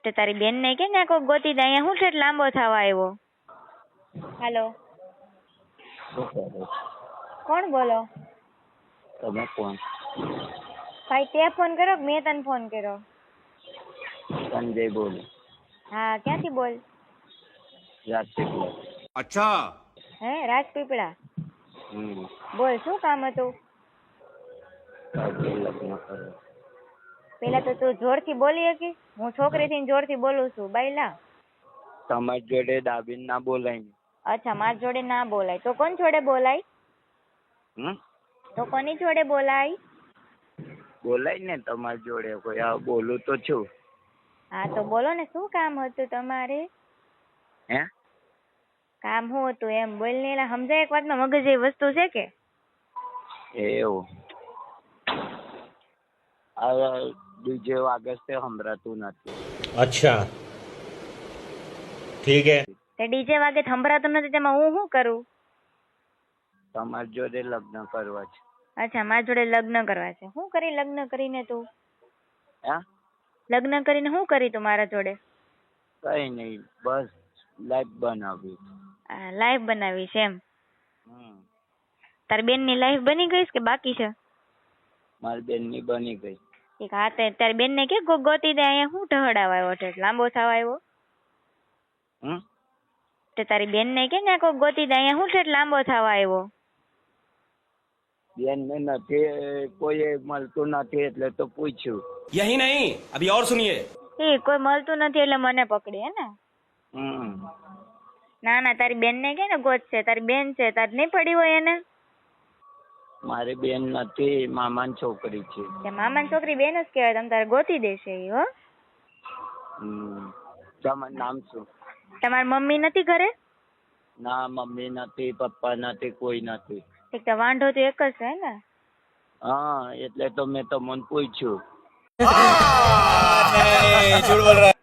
તે તારી બેન ને કે ને કોક ગોતી દે, અહીંયા હું છે લાંબો થવા આવ્યો? હાલો, શું કરો? કોણ બોલો? તમે કોણ? ભાઈ તે ફોન કર્યો કે મેં તને ફોન કર્યો? સંજય બોલું. હા, ક્યાંથી બોલ? રાજપીપળા. अच्छा હે, રાજપીપળા. હમ. બોલ, શું કામ હતું? સાથે લગ્ન કરો. પેલા તો તું જોરથી બોલી હકી? હું છોકરી થી જોરથી બોલું છું, બાયલા. તમારી જોડે દાબીને ના બોલાય. અચ્છા, માર જોડે ના બોલાય તો કોણ જોડે બોલાય? હમ? તો કોની જોડે બોલાય? બોલાય ને તમારી જોડે કોઈ. આ બોલું તો છું. હા તો બોલો ને, શું કામ હતું તમારે? હે? કામ શું હતું એમ બોલ ને. એલા સમજાય એક વાતમાં મગજ જેવી વસ્તુ છે કે? એવું? આ ડીજે વાગે છે સંભળાતું નથી. अच्छा ठीक है તે ડીજે વાગે સંભળાતું નથી, તેમાં હું શું કરું? તમારી જોડે લગ્ન કરવા છે. અચ્છા, મારા જોડે લગ્ન કરવા છે. શું કરી લગ્ન કરીને તું? હે? લગ્ન કરીને શું કરી તું મારા જોડે? કઈ નહીં, બસ લાઈફ બનાવી. લાઈફ બનાવી છે એમ? હમ. તારી બેન ની લાઈફ બની ગઈ છે કે બાકી છે? મારી બેન ની બની ગઈ. એક હા, તારી બેન ને કે ગોતી દે, અહીંયા શું ઢહડાવા આવ્યો છે, લાંબો થવા આવ્યો? હમ? તે તારી બેન ને કે ને કોક ગોતી દે, અહીંયા શું છે લાંબો થવા આવ્યો? બેન ને નથી, કોઈ મળતું નથી એટલે તો પૂછ્યું. यही नहीं अभी और सुनिए એ કોઈ મળતું નથી એટલે મને પકડી, હે ને? હમ. ના ના, તારી બેન ને કે ને ગોત છે, તારી બેન છે, તાર નહીં પડી હોય એને? મારી બેન નથી, મામાની છોકરી છે. તે મામાની છોકરી બેન જ કહેવાય, તમ તારે ગોતી દેશે ઈ. હો, હમ. તમારું નામ શું? તમારી મમ્મી નથી ઘરે? ના, મમ્મી નથી, પપ્પા નથી, કોઈ નથી. એક તો વાંઢો તો એક જ છે ને? હા, એટલે તો મેં તમને પૂછ્યું.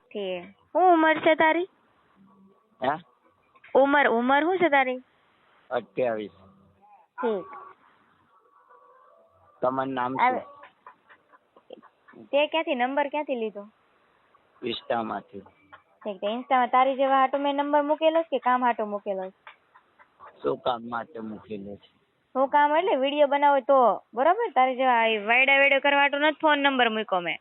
ઠીક. શું ઉંમર છે તારી? હે? ઉંમર શું છે તારી? 28. ઠીક. તમારું નામ આવે. શું? તે ક્યાંથી નંબર ક્યાંથી લીધો? ઇન્સ્ટામાંથી. ઠીક. ઇન્સ્ટામાં તારી જેવા હાટો મેં નંબર મૂકેલો છે કે કામ હાટો મૂકેલો છે? શું કામ માટે મૂકેલો છે? શું કામ એટલે વિડીયો બનાવો તો બરોબર. તારી જેવા વાયડા વેડો કરવા હાટો નથી ફોન નંબર મૂક્યો મેં.